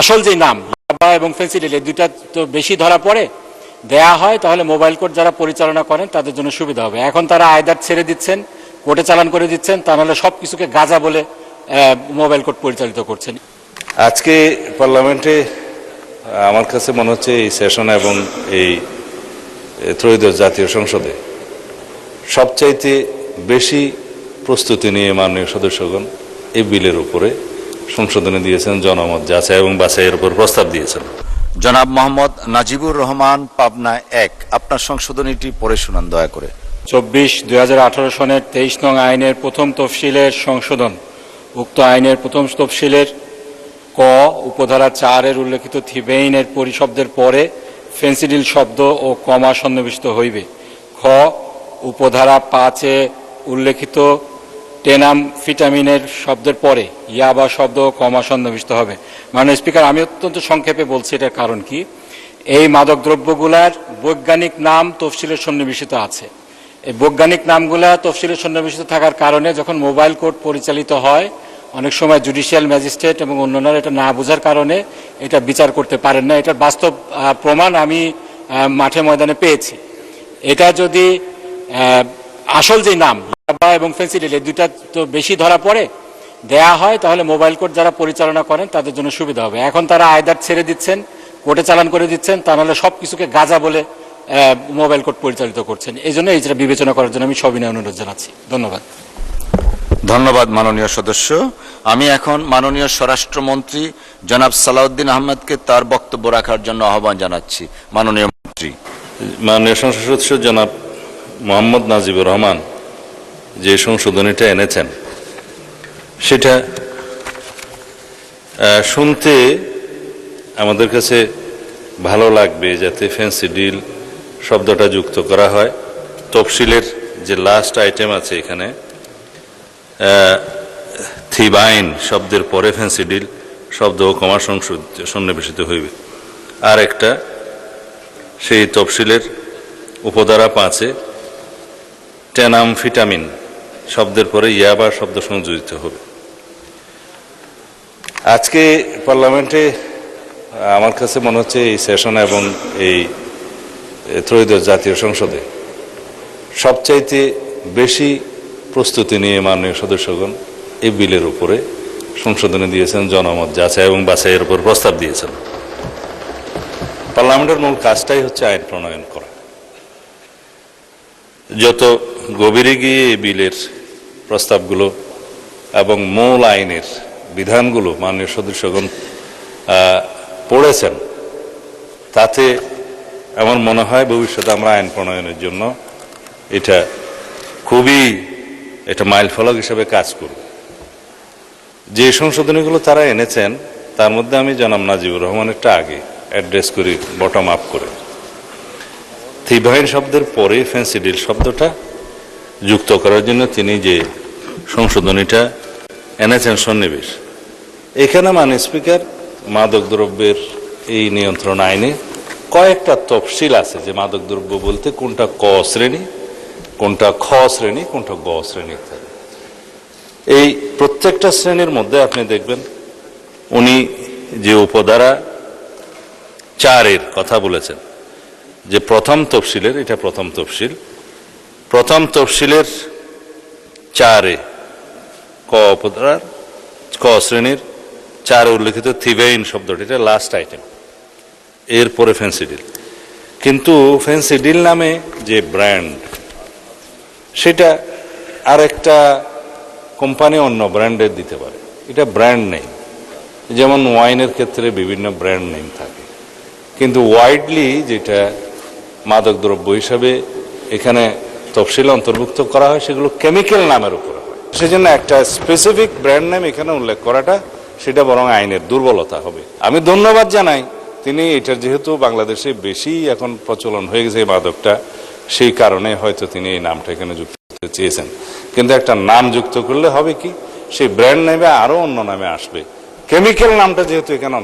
আসল যে নাম ইয়াবা এবং ফেন্সিডিল এই দুইটা তো বেশি ধরা পড়ে দেয়া হয়, তাহলে মোবাইল কোর্ট যারা পরিচালনা করেন তাদের জন্য সুবিধা হবে। এখন তারা আয়দার ছেড়ে দিচ্ছেন, কোর্টে চালান করে দিচ্ছেন, তা নাহলে সবকিছুকে গাঁজা বলে মোবাইল কোর্ট পরিচালিত করছেন। আজকে পার্লামেন্টে আমার কাছে মনে হচ্ছে এই সেশন এবং এই ত্রয়োদশ জাতীয় সংসদে সবচাইতে বেশি প্রস্তুতি নিয়ে মাননীয় সদস্যগণ এই বিলের উপরে সংশোধনী দিয়েছেন, জনমত যাচাই এবং বাছাইয়ের উপর প্রস্তাব দিয়েছেন। জনাব মোহাম্মদ নাজিবুর রহমান, পাবনা 1, আপনার সংশোধনীটি পড়ে শুনান দয়া করে। 24/2018 সনের 23 নং আইনের প্রথম তফসিলের সংশোধন। উক্ত আইনের প্রথম তফসিলের ক উপধারা 4-এর উল্লেখিত থিবেইনের পরিশব্দের পরে ফেন্সিডিল শব্দ ও কমা সন্নিবেশিত হইবে। খ উপধারা 5-এ উল্লেখিত টেনামফিটামিনের শব্দের পরে ইয়াবা শব্দ ও কমা সন্নিবেশিত হবে। মাননীয় স্পিকার, আমি অত্যন্ত সংক্ষেপে বলছি, এটার কারণ কি, এই মাদক দ্রব্যগুলার বৈজ্ঞানিক নাম তফসিলের সন্নিবেশিত আছে। এই বৈজ্ঞানিক নামগুলা তফসিলের সন্নিবেশিত থাকার কারণে যখন মোবাইল কোর্ট পরিচালিত হয়, অনেক সময় জুডিশিয়াল ম্যাজিস্ট্রেট এবং অন্যান্যরা এটা না বোঝার কারণে এটা বিচার করতে পারেন না। এটার বাস্তব প্রমাণ আমি মাঠে ময়দানে পেয়েছি। এটা যদি আসল যে নাম ইয়াবা এবং ফেন্সিডিল এই দুইটা তো বেশি ধরা পড়ে দেয়া হয়, তাহলে মোবাইল কোর্ট যারা পরিচালনা করেন তাদের জন্য সুবিধা হবে। এখন তারা আয়দার ছেড়ে দিচ্ছেন, কোর্টে চালান করে দিচ্ছেন, তা নাহলে সবকিছুকে গাঁজা বলে মোবাইল কোর্ট পরিচালিত করছেন। এই জন্য এইটা বিবেচনা করার জন্য আমি সবিনয় অনুরোধ জানাচ্ছি। ধন্যবাদ। ধন্যবাদ মাননীয় সদস্য। আমি এখন মাননীয় স্বরাষ্ট্রমন্ত্রী জনাব সালাউদ্দিন আহমেদকে তার বক্তব্য রাখার জন্য আহ্বান জানাচ্ছি। মাননীয় মন্ত্রী। মাননীয় সংসদ সদস্য জনাব মোহাম্মদ নাজিবুর রহমান যে সংশোধনীটা এনেছেন সেটা শুনতে আমাদের কাছে ভালো লাগবে, যাতে ফেন্সিডিল শব্দটা যুক্ত করা হয়। তফসিলের যে লাস্ট আইটেম আছে এখানে থিবাইন শব্দের পরে ফেন্সিডিল শব্দ ও কমা সন্নিবেশিত হইবে। আর একটা সেই তফসিলের উপধারা 5-এ টেনামফিটামিন শব্দের পরে ইয়াবা শব্দ সংযোজিত হবে। আজকে পার্লামেন্টে আমার কাছে মনে হচ্ছে এই সেশন এবং এই ত্রয়োদশ জাতীয় সংসদে সবচাইতে বেশি প্রস্তুতি নিয়ে মাননীয় সদস্যগণ এই বিলের উপরে সংশোধনী দিয়েছেন, জনমত যাচাই এবং বাছাইয়ের উপর প্রস্তাব দিয়েছেন। পার্লামেন্টের মূল কাজটাই হচ্ছে আইন প্রণয়ন করা। যত গভীরে গিয়ে এই বিলের প্রস্তাবগুলো এবং মূল আইনের বিধানগুলো মাননীয় সদস্যগণ পড়েছেন, তাতে আমার মনে হয় ভবিষ্যতে আমরা আইন প্রণয়নের জন্য এটা খুবই একটা মাইল ফলক হিসেবে কাজ করবে। যে সংশোধনীগুলো তারা এনেছেন তার মধ্যে আমি জনাব নাজিবুর রহমানেরটা আগে অ্যাড্রেস করি বটম আপ করে। থিবাইন শব্দের পরে ফেন্সিডিল শব্দটা যুক্ত করার জন্য তিনি যে সংশোধনীটা এনেছেন সন্নিবেশ, এখানে মাননীয় স্পিকার মাদক দ্রব্যের এই নিয়ন্ত্রণ আইনে কয়েকটা তফসিল আছে, যে মাদক দ্রব্য বলতে কোনটা ক শ্রেণী, কোনটা খ শ্রেণী, কোনটা গ শ্রেণী ইত্যাদি। এই প্রত্যেকটা শ্রেণীর মধ্যে আপনি দেখবেন উনি যে উপধারা 4-এর কথা বলেছেন, যে প্রথম তফসিলের, এটা প্রথম তফসিল, প্রথম তফসিলের 4-এ ক উপধারার ক শ্রেণীর 4-এ উল্লেখিত থিবেইন শব্দটি, এটা লাস্ট আইটেম, এরপরে ফেন্সিডিল। কিন্তু ফেন্সিডিল নামে যে ব্র্যান্ড, সেটা আরেকটা কোম্পানি অন্য ব্র্যান্ডের দিতে পারে, এটা ব্র্যান্ড নেই। যেমন ওয়াইনের ক্ষেত্রে বিভিন্ন ব্র্যান্ড নেম থাকে, কিন্তু ওয়াইডলি যেটা মাদক দ্রব্য হিসাবে এখানে তফসিলে অন্তর্ভুক্ত করা হয় সেগুলো কেমিক্যাল নামের উপরে হয়। সেজন্য একটা স্পেসিফিক ব্র্যান্ড নেম এখানে উল্লেখ করাটা সেটা বরং আইনের দুর্বলতা হবে। আমি ধন্যবাদ জানাই তিনি এটার, যেহেতু বাংলাদেশে বেশি এখন প্রচলন হয়ে গেছে এই মাদকটা, সেই কারণে হয়তো তিনি এই নামটা এখানে যুক্ত করতে চেয়েছেন। কিন্তু একটা নাম যুক্ত করলে হবে কি, সেই ব্র্যান্ড নেমে আরো অন্য নামে আসবে, কেমিক্যাল নামটা যেহেতু এখানে